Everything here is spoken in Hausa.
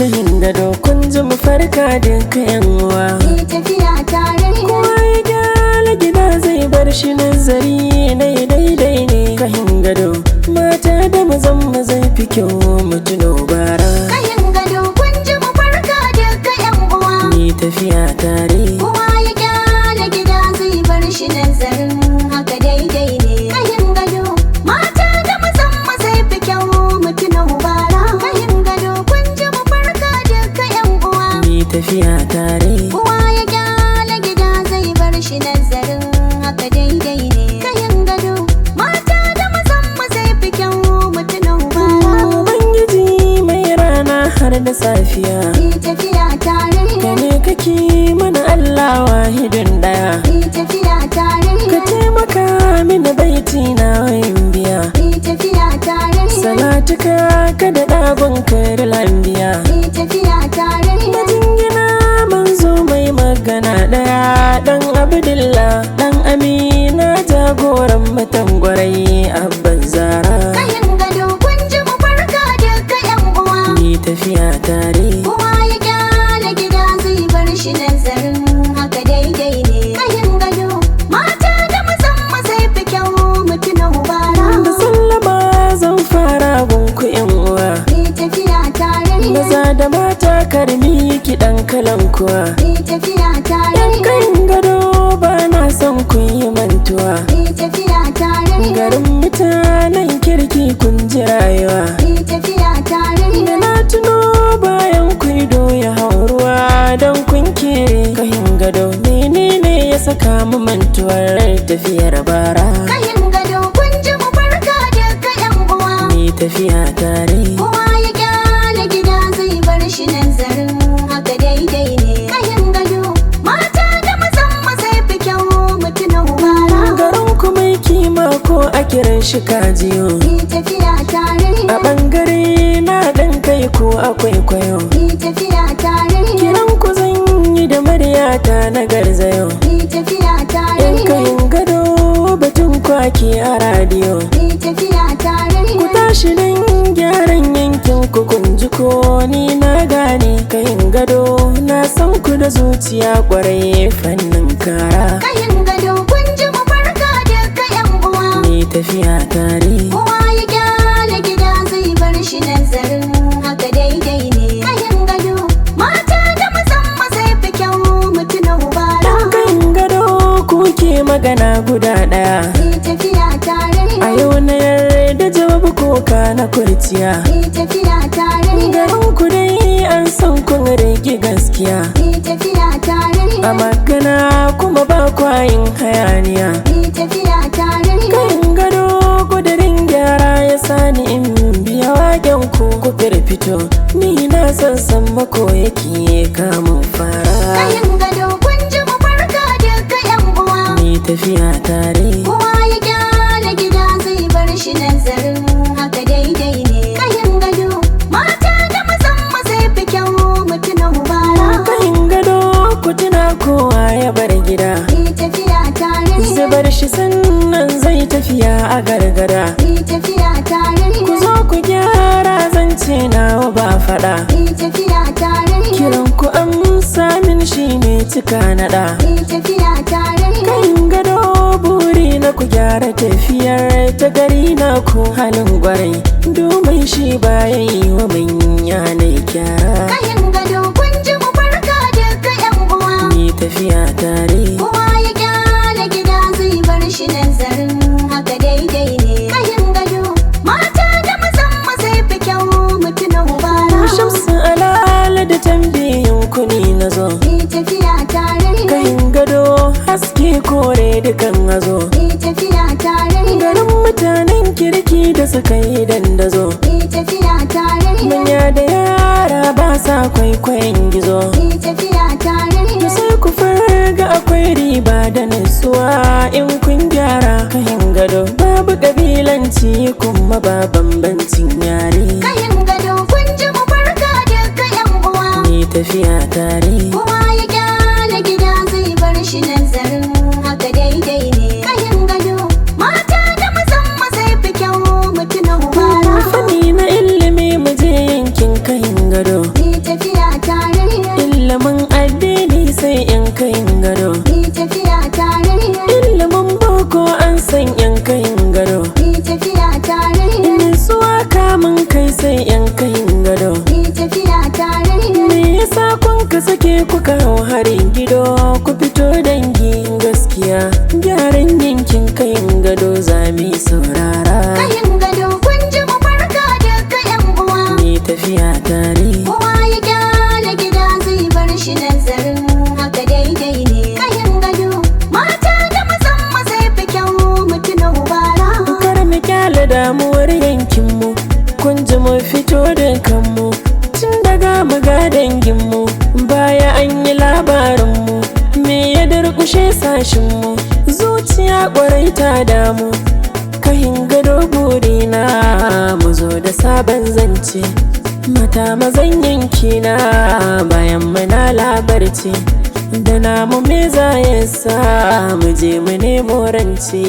kahin gado kun ji mu farka duka yan uwa. Yi tafiya tare. Kowa ya gyara gida zai bar shi nazari na daidai ne. Kahin gado mata da mazan mu zai fi kyau mu tuno bara. Kahin gado kun ji mu farka duka yan uwa. Yi tafiya tare. Kowa ya gyara gida zai bar shi nazarin haka daidai ne. Kahin gado mata da mazan mu zai fi kyau mu tuno bara. Kahin gado kun ji mu farka duka yan uwa. Yi tafiya tare. Kowa ya gyara gida zai bar shi nazarin haka daidai ne. Kahin gado mata da mazan mu zai fi kyau mu tuno bara. Ubangiji mai rana har da safiya. Yi tafiya tare. Ka ne kake mana Allah wahidin daya. Yi tafiya tare. Ka taimaka mini baiti na wayin biya. Yi tafiya tare. Salatuka ka da ɗagon kari lambiya. Yi tafiya tare. Majingina manzo mai magana ɗaya. Ɗan Abdullah ɗan Amina jagoran mutan gwarai abban zara. Kahin gado kun ji mu farka duka yan uwa. Yi tafiya tare. Kowa ya gyara gida zai bar shi nazarin haka daidai ne. Kahin gado mata da mazan mu zai fi kyau mu tuno bara. Da sallama zan fara gunku yan uwa. Yi tafiya tare. Maza da mata karmi kiɗan kalankuwa. Yi tafiya tare. Yan kan gado ba na son ku yi mantuwa. Yi tafiya tare. Garin mutanen kirki kun ji rayuwa. Yi tafiya tare. Da na tuno bayan ku ya hauruwa don kun kere. Kahin gado menene ya saka mu mantuwar tafiyar bara. Kahin gado kun ji mu farka duka yan uwa. Ni tafiya tare. Kowa ya gyara gida zai bar shi nazarin haka daidai ne. Kahin gado mata da mazan mu zai fi kyau mu tuno bara. Garin ku mai kima ko a kiran shi kajiyo. Yi tafiya tare. A ɓangare na ɗan kai ko akwai kwayo. Yi tafiya tare. Kiran ku zan yi da muryata na garzayo. Yi tafiya tare. Yan kayin gado batun kwaki a radiyo. Yi tafiya tare. Ku tashi don gyaran yankin ku kun ji ko ni na gane. Kayin gado na san ku da zuciya kwarai fannin kara. Kahin gado kun ji mu farka duka yan uwa. Ni tafiya tare. Kowa ya gyara gida zai bar shi nazarin haka daidai ne. Kahin gado mata da mazan mu zai fi kyau mu tuno bara. Kayin gado kuke magana guda ɗaya. Yi tafiya tare. A yau na yarda jawabi koka na kurciya. Yi tafiya tare. Garin ku dai an san kun rage gaskiya. Yi tafiya tare. A magana kuma ba kwayin hayaniya. Yi tafiya tare. Kayin gado kudirin gyara ya sani in biya waken ku firfito. Ni na san mako yake kamun fara. Kahin gado kun ji mu farka duka yan uwa. Ni tafiya tare. Kowa ya gyara gida zai bar shi nazarin haka daidai ne. Kahin gado mata da mazan mu zai fi kyau mu tuno bara. Kayin gado ku tuna kowa ya bar gida. Yi tafiya tare. Zubar shi sannan zai tafiya a gargada. Yi tafiya tare. Ku zo ku gyara zance nawa ba faɗa. Yi tafiya tare. Kiran ku amsa min shine cika naɗa. Yi tafiya tare. Kayin gado buri na ku gyara tafiyar ta gari na ku halin gwarai. Domin shi bayan yi wa manya na kyara. Kahin gado kun ji mu farka duka yan uwa. Ni tafiya tare. Kowa ya gyara gida zai bar shi nazarin haka daidai ne. Kahin gado mata da mazan mu zai fi kyau mu tuno bara. Shamsu Alale da tambayin ku ni na zo. Yi tafiya tare. Kayin gado haske kore dukan hazo. Yi tafiya tare. Garin mutanen kirki da suka yi dandazo. Yi tafiya tare. Manya da yara ba sa kwaikwayon gizo. Yi tafiya tare. Da sai ku farga akwai riba da nutsuwa in kun gyara. Kayin gado babu kabilanci kuma ba bambancin yare. Kahin gado kun ji mu farka duka yan uwa. Ni tafiya tare. Kowa ya gyara gida zai bar shi nazarin haka daidai ne. Kahin gado mata da mazan mu zai fi kyau mu tuno bara. Fani na ilimi mu je yankin kayin gado. Yi addini sai in kayin gado, Ni tafiya tare, ilimin boko an san in kayin gado, ni tafiya tare, nutsuwa kamun kai sai in kayin gado. ni tafiya tare, Me yasa kun ka sake kuka hau harin gido, ku fito dangi gaskiya, gyaran yankin kayin gado zami saurara. kayin gado kun ji mu farka daga yan uwa. Ni tafiya tare, Kowa ya gyara gida zai bar shi nazarin haka daidai ne. Kayin gado mata da mazan mu zai fi kyau mu tuna ubara. kar mu kyale damuwar yankinmu, kun ji mu fito da kanmu, tun daga mu ga danginmu, baya an yi labarinmu, me ya durkushe sashinmu, zuciya kwarai ta damu. Kayin gado burina mu zo da sabon zance, mata mazan yankina bayan muna labarci, da namu me za ya sa mu je mu nemo rance.